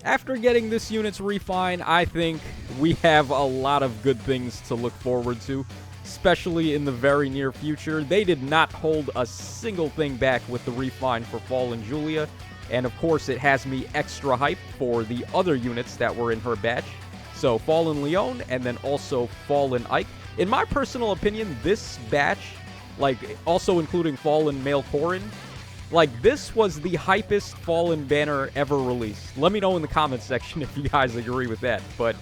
After getting this unit's refine, I think we have a lot of good things to look forward to, especially in the very near future. They did not hold a single thing back with the refine for Fallen Julia, and of course it has me extra hyped for the other units that were in her batch. So Fallen Lyon and then also Fallen Ike. In my personal opinion, this batch, like also including Fallen Male Corin, like, this was the hypest Fallen banner ever released. Let me know in the comments section if you guys agree with that. But,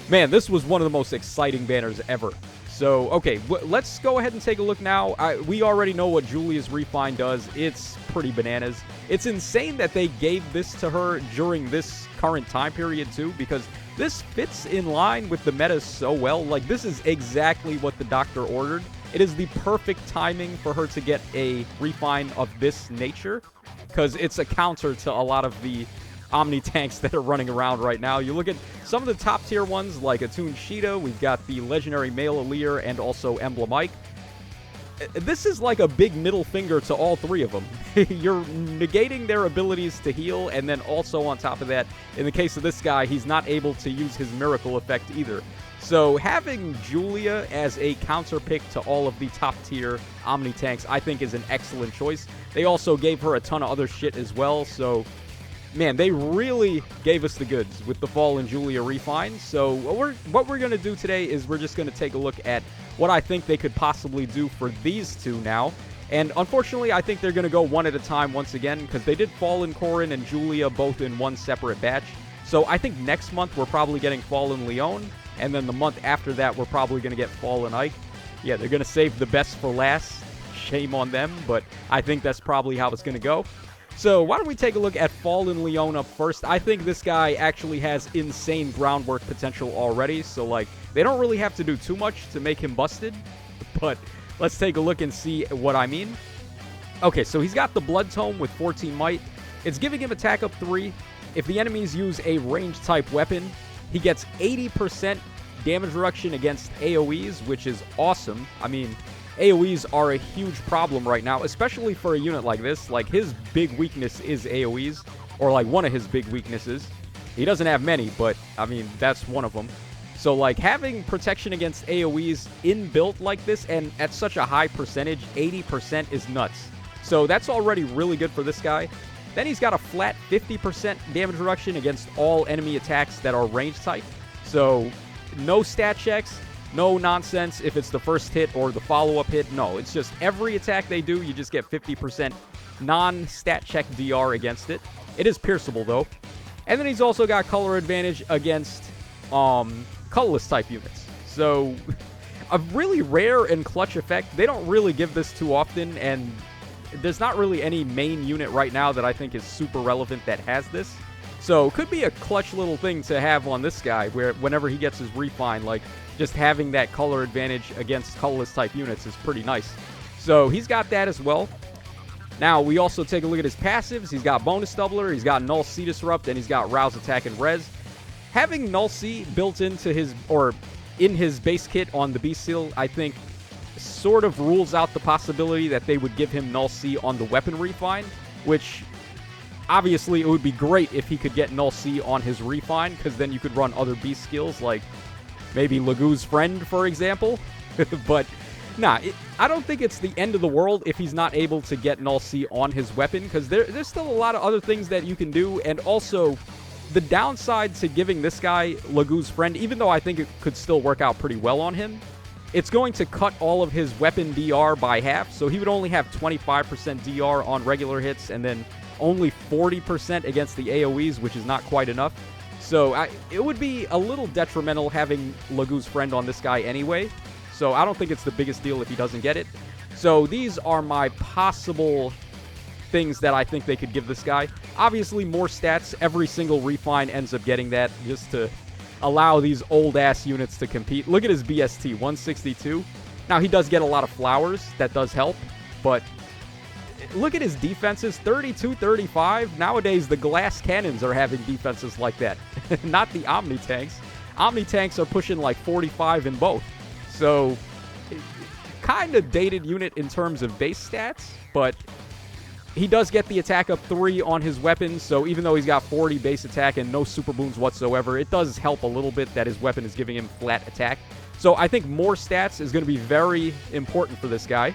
man, this was one of the most exciting banners ever. So, okay, let's go ahead and take a look now. We already know what Julia's refine does. It's pretty bananas. It's insane that they gave this to her during this current time period, too, because this fits in line with the meta so well. Like, this is exactly what the doctor ordered. It is the perfect timing for her to get a refine of this nature, because it's a counter to a lot of the Omni tanks that are running around right now. You look at some of the top tier ones like Attuned Sheeta, we've got the legendary male Aleer, and also Emblem Ike. This is like a big middle finger to all three of them. You're negating their abilities to heal, and then also on top of that, in the case of this guy, he's not able to use his miracle effect either. So having Julia as a counter pick to all of the top tier Omni tanks, I think is an excellent choice. They also gave her a ton of other shit as well, so man, they really gave us the goods with the Fallen Julia refine. So what we're going to do today is we're just going to take a look at what I think they could possibly do for these two now. And unfortunately, I think they're going to go one at a time once again, because they did Fallen Corin and Julia both in one separate batch. So I think next month we're probably getting Fallen Lyon, and then the month after that we're probably going to get Fallen Ike. Yeah, they're going to save the best for last. Shame on them, but I think that's probably how it's going to go. So why don't we take a look at Fallen Lyon up first. I think this guy actually has insane groundwork potential already, so like they don't really have to do too much to make him busted, but let's take a look and see what I mean. Okay, so he's got the Blood Tome with 14 might. It's giving him attack up 3. If the enemies use a ranged type weapon, he gets 80% damage reduction against AoEs, which is awesome. I mean, AoEs are a huge problem right now, especially for a unit like this. Like, his big weakness is AoEs, or like one of his big weaknesses. He doesn't have many, but I mean, that's one of them. So like having protection against AoEs inbuilt like this and at such a high percentage, 80% is nuts. So that's already really good for this guy. Then he's got a flat 50% damage reduction against all enemy attacks that are range type. So no stat checks, no nonsense if it's the first hit or the follow-up hit. No, it's just every attack they do, you just get 50% non-stat check DR against it. It is pierceable though. And then he's also got color advantage against colorless type units. So a really rare and clutch effect. They don't really give this too often, and there's not really any main unit right now that I think is super relevant that has this. So could be a clutch little thing to have on this guy, where whenever he gets his refine, like just having that color advantage against colorless type units is pretty nice. So he's got that as well. Now we also take a look at his passives. He's got Bonus Doubler, he's got Null C Disrupt, and he's got Rouse Attack and Res. Having Null C built into his, or in his base kit on the Beast Seal, I think sort of rules out the possibility that they would give him Null C on the weapon refine, which obviously it would be great if he could get Null C on his refine, because then you could run other beast skills like maybe Lagoo's Friend, for example. But nah, I don't think it's the end of the world if he's not able to get Null C on his weapon, because there's still a lot of other things that you can do. And also, the downside to giving this guy Lagoo's Friend, even though I think it could still work out pretty well on him, it's going to cut all of his weapon DR by half, so he would only have 25% DR on regular hits, and then only 40% against the AoEs, which is not quite enough. So it would be a little detrimental having Lagoo's Friend on this guy anyway, so I don't think it's the biggest deal if he doesn't get it. So these are my possible things that I think they could give this guy. Obviously, more stats. Every single refine ends up getting that, just to allow these old-ass units to compete. Look at his BST, 162. Now, he does get a lot of flowers. That does help. But look at his defenses, 32, 35. Nowadays, the glass cannons are having defenses like that. Not the Omni tanks. Omni tanks are pushing like 45 in both. So, kind of dated unit in terms of base stats. But He does get the attack up 3 on his weapons, so even though he's got 40 base attack and no super boons whatsoever, it does help a little bit that his weapon is giving him flat attack. So I think more stats is going to be very important for this guy.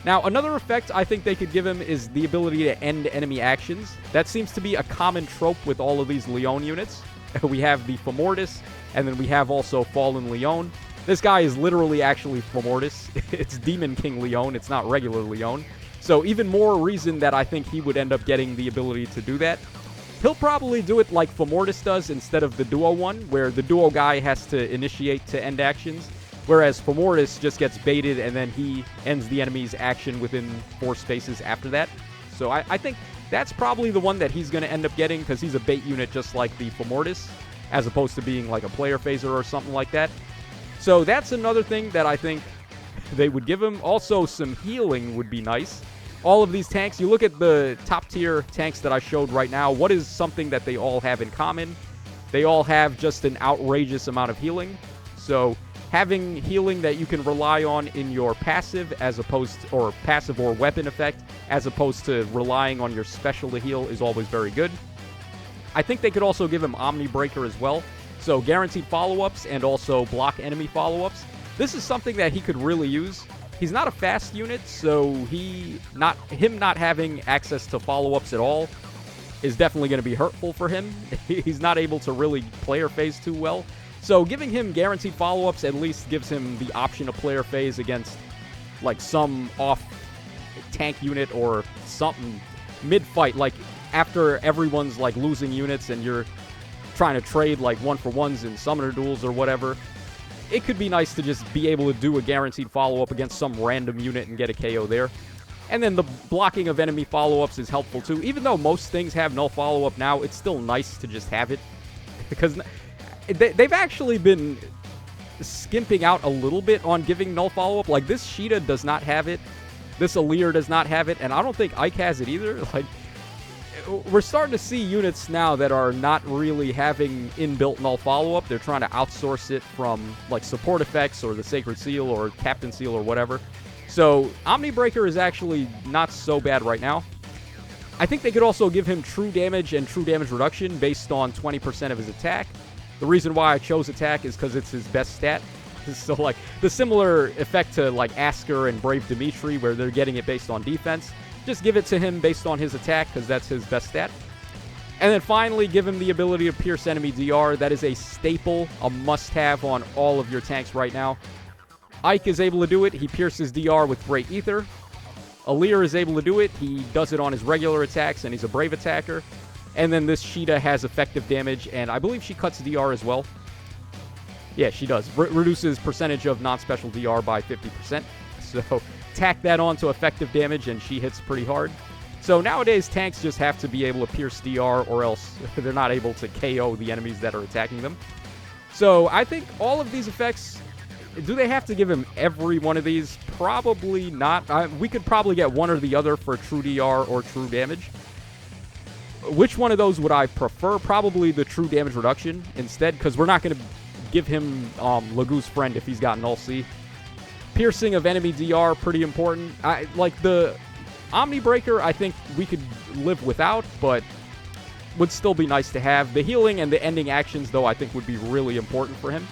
Now, another effect I think they could give him is the ability to end enemy actions. That seems to be a common trope with all of these Lyon units. We have the Fomortis, and then we have also Fallen Lyon. This guy is literally actually Fomortis. It's Demon King Lyon, it's not regular Lyon. So even more reason that I think he would end up getting the ability to do that. He'll probably do it like Fomortis does instead of the Duo one, where the Duo guy has to initiate to end actions, whereas Fomortis just gets baited and then he ends the enemy's action within 4 spaces after that. So I think that's probably the one that he's going to end up getting, because he's a bait unit just like the Fomortis, as opposed to being like a player phaser or something like that. So that's another thing that I think they would give him. Also, some healing would be nice. All of these tanks, you look at the top tier tanks that I showed right now, what is something that they all have in common? They all have just an outrageous amount of healing. So having healing that you can rely on in your passive as opposed to, or passive or weapon effect, as opposed to relying on your special to heal, is always very good. I think they could also give him Omni Breaker as well. So guaranteed follow-ups and also block enemy follow-ups. This is something that he could really use. He's not a fast unit, so him not having access to follow-ups at all is definitely going to be hurtful for him. He's not able to really player phase too well. So giving him guaranteed follow-ups at least gives him the option of player phase against like some off tank unit or something mid-fight, like after everyone's like losing units and you're trying to trade like 1-for-1s in summoner duels or whatever. It could be nice to just be able to do a guaranteed follow-up against some random unit and get a KO there. And then the blocking of enemy follow-ups is helpful too. Even though most things have no follow-up now, it's still nice to just have it. Because they've actually been skimping out a little bit on giving null follow-up. Like, this Sheeta does not have it. This Alir does not have it. And I don't think Ike has it either. Like, we're starting to see units now that are not really having inbuilt null follow-up. They're trying to outsource it from, like, support effects or the Sacred Seal or Captain Seal or whatever. So, Omni Breaker is actually not so bad right now. I think they could also give him true damage and true damage reduction based on 20% of his attack. The reason why I chose attack is because it's his best stat. So, like, the similar effect to, like, Asker and Brave Dimitri, where they're getting it based on defense. Just give it to him based on his attack, because that's his best stat. And then finally, give him the ability to pierce enemy DR. That is a staple, a must-have on all of your tanks right now. Ike is able to do it. He pierces DR with Great Ether. Alir is able to do it. He does it on his regular attacks, and he's a brave attacker. And then this Sheeta has effective damage, and I believe she cuts DR as well. Yeah, she does. Reduces percentage of non-special DR by 50%. So tack that on to effective damage, and she hits pretty hard. So nowadays, tanks just have to be able to pierce DR, or else they're not able to KO the enemies that are attacking them. So I think all of these effects, do they have to give him every one of these? Probably not. We could probably get one or the other for true DR or true damage. Which one of those would I prefer? Probably the true damage reduction instead, because we're not going to give him Lagoo's Friend if he's got Null C. Piercing of enemy DR, pretty important. Like the Omni Breaker, I think we could live without, but would still be nice to have. The healing and the ending actions, though, I think would be really important for him.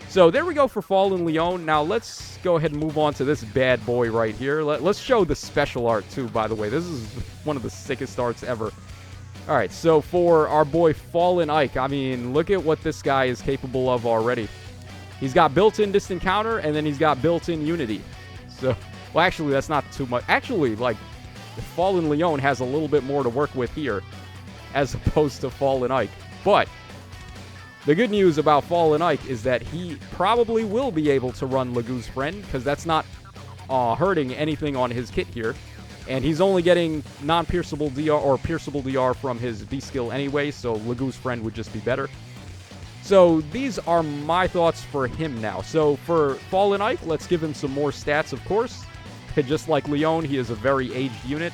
So there we go for Fallen Lyon. Now let's go ahead and move on to this bad boy right here. Let's show the special art, too, by the way. This is one of the sickest arts ever. All right, so for our boy Fallen Ike, I mean, look at what this guy is capable of already. He's got built-in distant counter, and then he's got built-in unity. So, well, actually, that's not too much. Actually, like, Fallen Lyon has a little bit more to work with here, as opposed to Fallen Ike. But the good news about Fallen Ike is that he probably will be able to run Lagoo's Friend, because that's not hurting anything on his kit here. And he's only getting non-pierceable DR or pierceable DR from his V-skill anyway, so Lagoo's Friend would just be better. So these are my thoughts for him now. So for Fallen Ike, let's give him some more stats, of course. Just like Lyon, he is a very aged unit.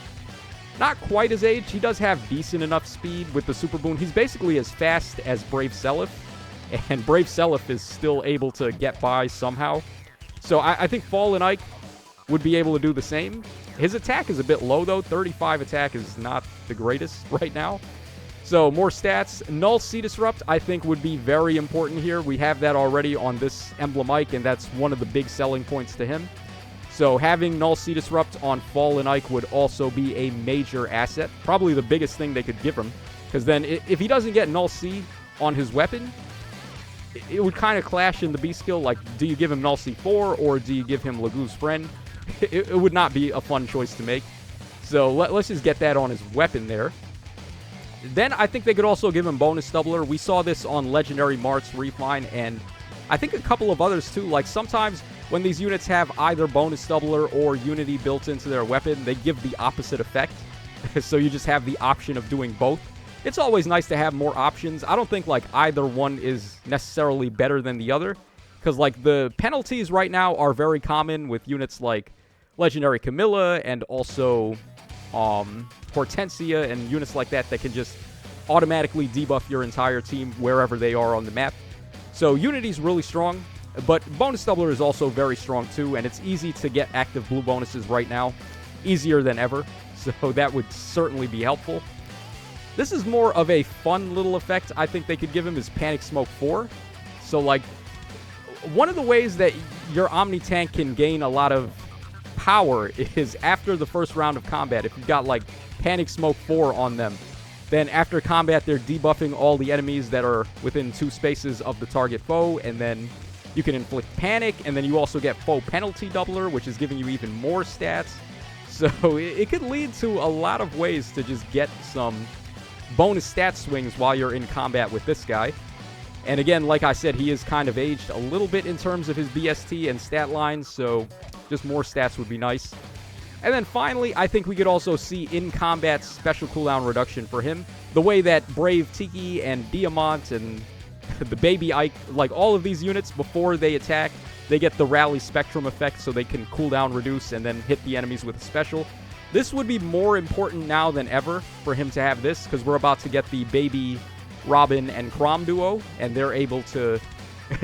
Not quite as aged. He does have decent enough speed with the Super Boon. He's basically as fast as Brave Seliph, and Brave Seliph is still able to get by somehow. So I think Fallen Ike would be able to do the same. His attack is a bit low, though. 35 attack is not the greatest right now. So, more stats. Null Sea Disrupt, I think, would be very important here. We have that already on this Emblem Ike, and that's one of the big selling points to him. So, having Null Sea Disrupt on Fallen Ike would also be a major asset. Probably the biggest thing they could give him. Because then, if he doesn't get Null Sea on his weapon, it would kind of clash in the B skill. Like, do you give him Null Sea 4, or do you give him Lagoo's Friend? It would not be a fun choice to make. So, let's just get that on his weapon there. Then I think they could also give him Bonus Doubler. We saw this on Legendary Mart's Refine, and I think a couple of others too. Like sometimes when these units have either Bonus Doubler or Unity built into their weapon, they give the opposite effect. So you just have the option of doing both. It's always nice to have more options. I don't think like either one is necessarily better than the other, because like the penalties right now are very common with units like Legendary Camilla and also Hortensia and units like that can just automatically debuff your entire team wherever they are on the map. So Unity's really strong, but Bonus Doubler is also very strong too, and it's easy to get active blue bonuses right now. Easier than ever, so that would certainly be helpful. This is more of a fun little effect I think they could give him is Panic Smoke 4. So like, one of the ways that your Omni Tank can gain a lot of power is after the first round of combat. If you've got like Panic Smoke 4 on them, then after combat they're debuffing all the enemies that are within 2 spaces of the target foe, and then you can inflict panic, and then you also get foe penalty doubler, which is giving you even more stats. So it could lead to a lot of ways to just get some bonus stat swings while you're in combat with this guy. And again, like I said, he is kind of aged a little bit in terms of his BST and stat lines, so just more stats would be nice. And then finally, I think we could also see in-combat special cooldown reduction for him. The way that Brave Tiki and Diamant and the Baby Ike, like all of these units, before they attack, they get the Rally Spectrum effect so they can cooldown reduce and then hit the enemies with a special. This would be more important now than ever for him to have this, because we're about to get the Baby Robin and Chrom duo, and they're able to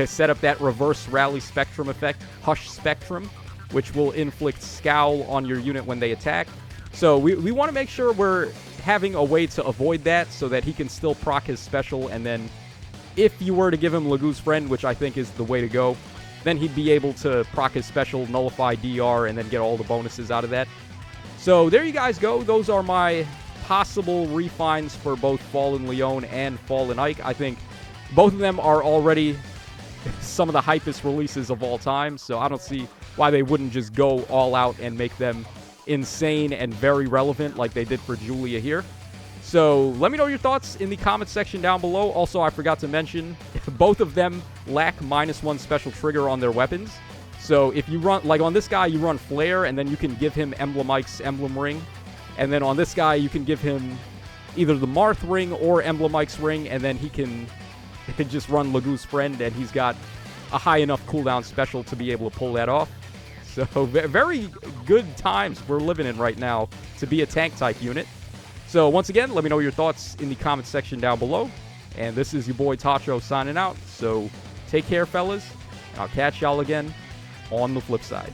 set up that reverse Rally Spectrum effect, Hush Spectrum, which will inflict Scowl on your unit when they attack. So we want to make sure we're having a way to avoid that so that he can still proc his special, and then if you were to give him Lagoo's Friend, which I think is the way to go, then he'd be able to proc his special, nullify DR, and then get all the bonuses out of that. So there you guys go. Those are my possible refines for both Fallen Lyon and Fallen Ike. I think both of them are already some of the hypest releases of all time, so I don't see why they wouldn't just go all out and make them insane and very relevant like they did for Julia here. So let me know your thoughts in the comments section down below. Also, I forgot to mention, both of them lack -1 special trigger on their weapons. So if you run, like on this guy, you run Flare, and then you can give him Emblem Ike's Emblem Ring. And then on this guy, you can give him either the Marth Ring or Emblem Ike's Ring, and then he can just run Lagoo's Friend, and he's got a high enough cooldown special to be able to pull that off. So very good times we're living in right now to be a tank type unit. So once again, let me know your thoughts in the comments section down below. And this is your boy Tacho signing out. So take care, fellas, and I'll catch y'all again on the flip side.